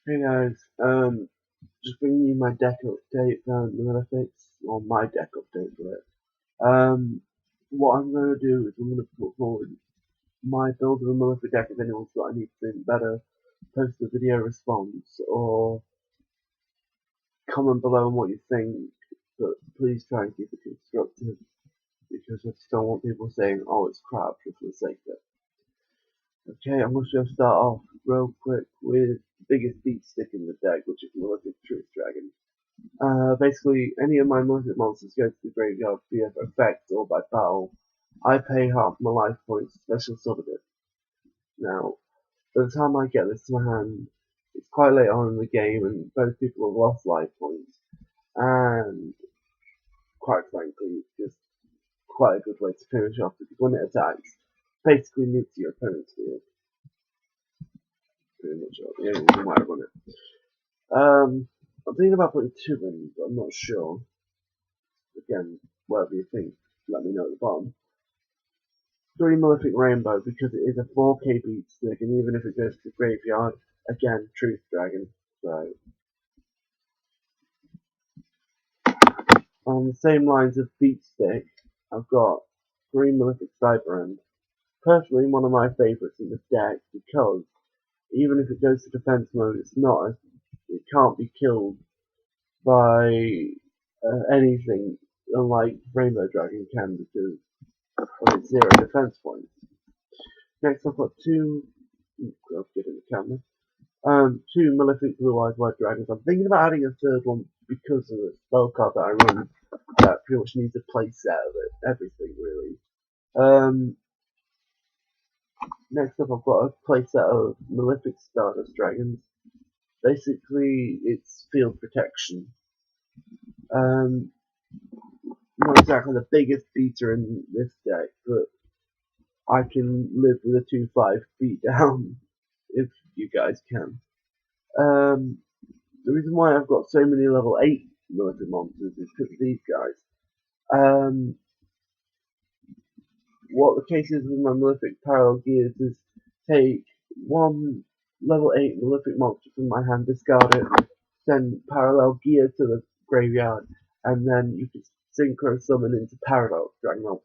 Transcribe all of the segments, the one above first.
Hey guys, just bringing you my deck update for the Malefic, or my deck update for it. What I'm going to do is I'm going to put forward my build of a Malefic deck. If anyone's got anything better, post a video response or comment below on what you think, but please try and keep it constructive because I just don't want people saying, oh, it's crap just for the sake of it. Okay, I'm just going to start off real quick with the biggest beat stick in the deck, which is Malefic Truth Dragon. Basically, any of my Malefic monsters go to the graveyard via effect or by battle. I pay half my life points to special summon it. Now, by the time I get this to my hand, it's quite late on in the game and both people have lost life points. And, quite frankly, it's just quite a good way to finish off because when it attacks, basically nukes your opponent's field. Pretty much the only reason why I run it. I'm thinking about putting 2 in, but I'm not sure. Again, whatever you think, let me know at the bottom. 3 Malefic Rainbow because it is a 4k beat stick, and even if it goes to the graveyard, again, Truth Dragon. So, on the same lines of beat stick, I've got 3 Malefic Cyber End. Personally, one of my favourites in this deck because even if it goes to defense mode, it can't be killed by anything, unlike Rainbow Dragon can because of its 0 defense points. Next, I've got 2. I'll get in the camera. 2 Malefic Blue Eyes White Dragons. I'm thinking about adding a third one because of the spell card that I run that pretty much needs a playset of it. Everything, really. Next up, I've got a playset of Malefic Stardust Dragons. Basically, it's field protection. Not exactly the biggest beater in this deck, but I can live with a 2-5 beat down if you guys can. The reason why I've got so many level 8 Malefic monsters is because of these guys. What the case is with my Malefic Parallel Gears is take 1 level 8 Malefic monster from my hand, discard it, send Parallel Gear to the graveyard, and then you can synchro summon into Parallel Dragon. I'll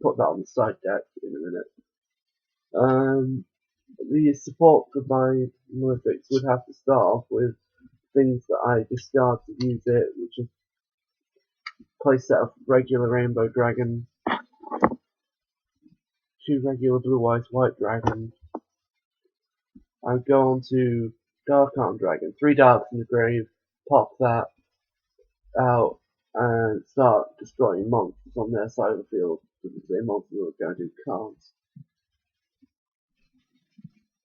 put that on the side deck in a minute. The support for my Malefics would have to start off with things that I discard to use it, which is playset of regular Rainbow Dragon, 2 regular Blue Eyes White Dragon. I go on to Dark Arm Dragon, 3 darks in the grave, pop that out, and start destroying monsters on their side of the field, because the same monsters are going to do cards.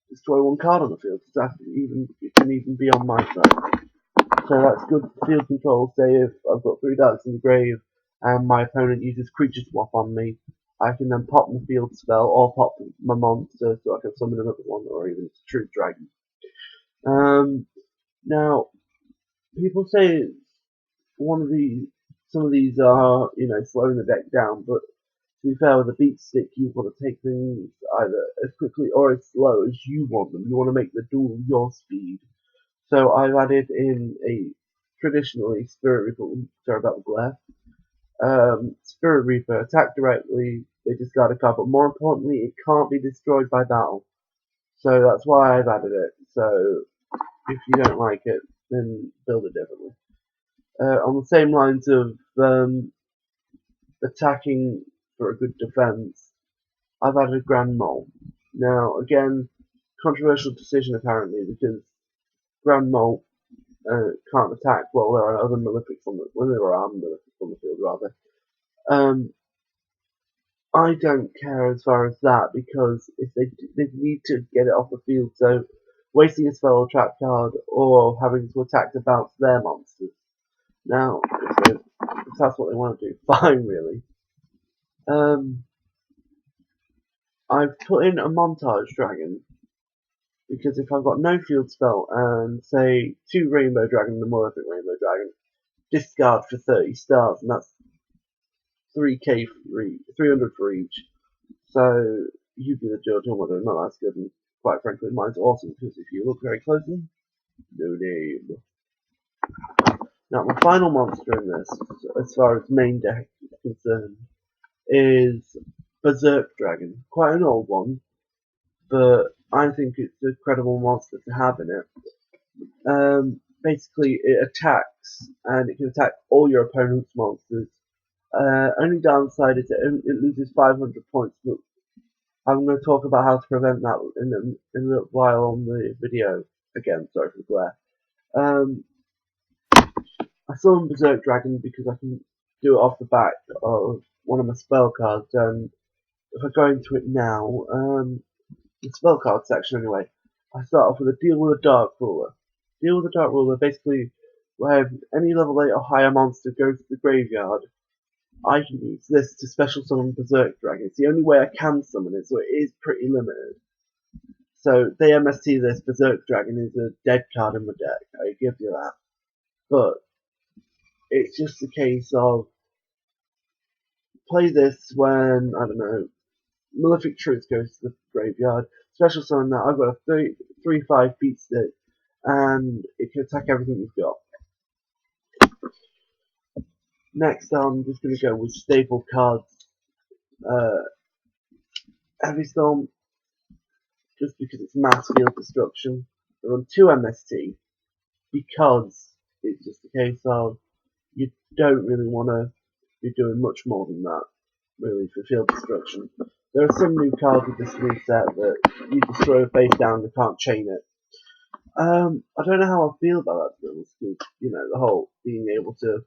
Destroy 1 card on the field, so it can even be on my side. So that's good field control. Say if I've got 3 darks in the grave and my opponent uses creature swap on me, I can then pop my field spell or pop my monster so I can summon another one or even Truth Dragon. Now, people say some of these are, slowing the deck down, but to be fair, with a beat stick, you want to take things either as quickly or as slow as you want them. You want to make the duel your speed. So I've added in a traditionally Spirit Reaper. Sorry about the glare. Spirit Reaper, attack directly, they discard a card, but more importantly, it can't be destroyed by battle. So that's why I've added it. So if you don't like it, then build it differently. On the same lines of attacking for a good defense, I've added a Grand Mole. Now, again, controversial decision apparently because Grand Mole can't attack. Well, there are other Malefics on the Malefics on the field rather. I don't care as far as that because if they need to get it off the field, so wasting a spell or trap card or having to attack to bounce their monsters. Now, if that's what they want to do, fine, really. I've put in a Montage Dragon because if I've got no field spell and say 2 Rainbow Dragon and a Malefic Rainbow Dragon, discard for 30 stars, and that's 3k for 300 for each. So you be the judge on whether or not that's good. And quite frankly, mine's awesome because if you look very closely, No name. Now, my final monster in this, as far as main deck is concerned, is Berserk Dragon. Quite an old one, but I think it's a credible monster to have in it. Basically, it attacks, and it can attack all your opponent's monsters. Only downside is it loses 500 points, but I'm going to talk about how to prevent that in a little while on the video. Again, sorry for the glare. I summon Berserk Dragon because I can do it off the back of one of my spell cards, and if I go into it now, the spell card section anyway, I start off with a Deal with a Dark Ruler. Deal with a Dark Ruler, basically, when any level 8 or higher monster goes to the graveyard, I can use this to special summon Berserk Dragon. It's the only way I can summon it, so it is pretty limited. So, the MST this Berserk Dragon is a dead card in my deck, I give you that. But, it's just a case of play this when, I don't know, Malefic Truth goes to the graveyard, special summon that, I've got a 3/5 beat stick, and it can attack everything you've got. Next, I'm just going to go with staple cards. Heavy Storm, just because it's mass field destruction. I run 2 MST, because it's just a case of you don't really want to be doing much more than that, really, for field destruction. There are some new cards with this new set that you just throw a face down and can't chain it. I don't know how I feel about that, to be honest, because, you know, the whole being able to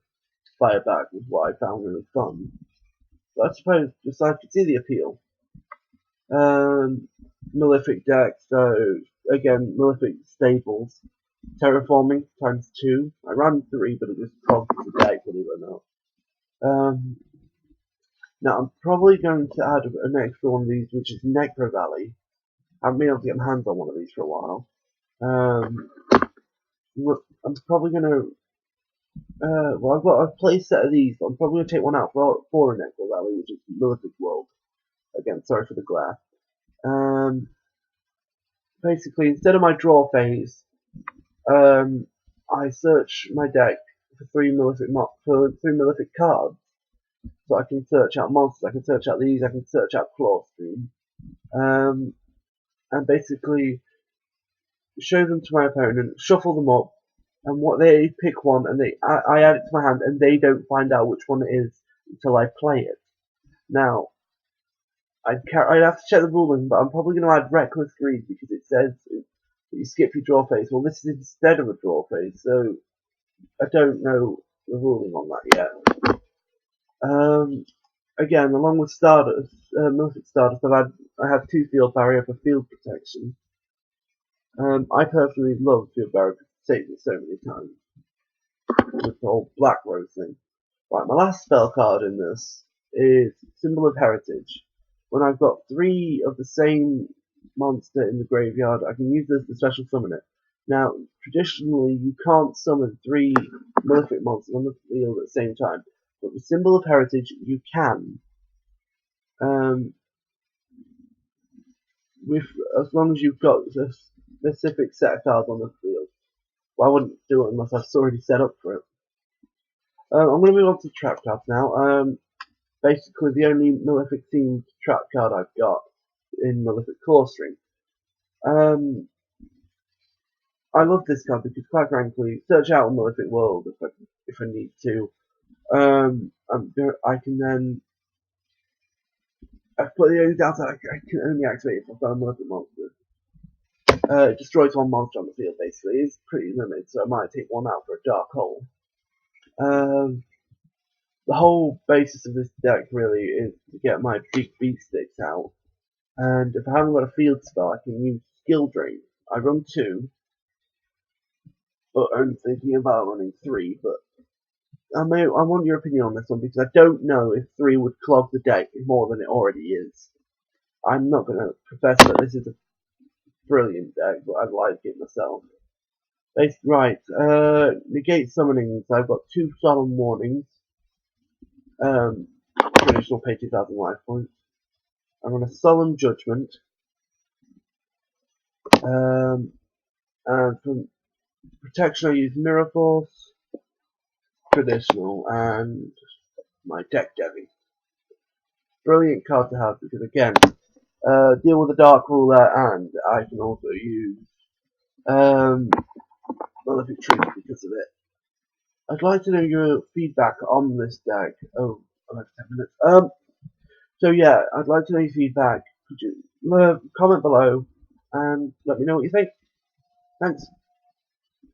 fire back was what I found really fun. But I suppose, just I could see the appeal. Malefic deck, so, again, Malefic staples. Terraforming, times 2. I ran 3, but it just clogged the deck, believe it or not. Now, I'm probably going to add an extra one of these, which is Necro Valley. I haven't been able to get my hands on one of these for a while. I'm probably going to well, I've got a play set of these, but I'm probably going to take one out for a Necro Valley, which is Malefic World. Again, sorry for the glare. Basically, instead of my draw phase, I search my deck for three Malefic cards. So I can search out monsters, I can search out these, I can search out Clawstream. And basically show them to my opponent, shuffle them up, and what they pick one, and I add it to my hand, and they don't find out which one it is until I play it. Now, I'd have to check the ruling, but I'm probably going to add Reckless Greed because it says that you skip your draw phase. Well, this is instead of a draw phase, so I don't know the ruling on that yet. Again, along with Stardust, Malefic Stardust, I have 2 Field Barrier for field protection. I personally love Field Barrier because it saves it so many times with the whole Black Rose thing. Right, my last spell card in this is Symbol of Heritage. When I've got 3 of the same monster in the graveyard, I can use this to special summon it. Now, traditionally, you can't summon 3 Malefic monsters on the field at the same time, but with Symbol of Heritage, you can. As long as you've got a specific set of cards on the field. Well, I wouldn't do it unless I've already set up for it. I'm going to move on to trap cards now. Basically, the only Malefic themed trap card I've got in Malefic Clawstream. I love this card because, quite frankly, search out a Malefic World if I need to. I can then. I've put the only downside I can only activate if I've got a Malefic monster. It destroys one monster on the field, basically. It's pretty limited, so I might take one out for a Dark Hole. The whole basis of this deck really is to get my big beat sticks out. And if I haven't got a field spell, I can use Skill Drain. I run 2, but I'm thinking about running 3. But I want your opinion on this one because I don't know if 3 would clog the deck more than it already is. I'm not going to profess that this is a brilliant deck, but I like it myself. Right, negate summonings. I've got 2 Solemn Warnings. Traditional pay 2,000 life points. I run a Solemn Judgment. And Protection I use Mirror Force, Traditional, and my Deck Devi. Brilliant card to have because again, deal with the Dark Ruler, and I can also use Malefic because of it. I'd like to know your feedback on this deck. Oh, I have 10 minutes. So yeah, I'd like to know your feedback. Could you comment below and let me know what you think? Thanks.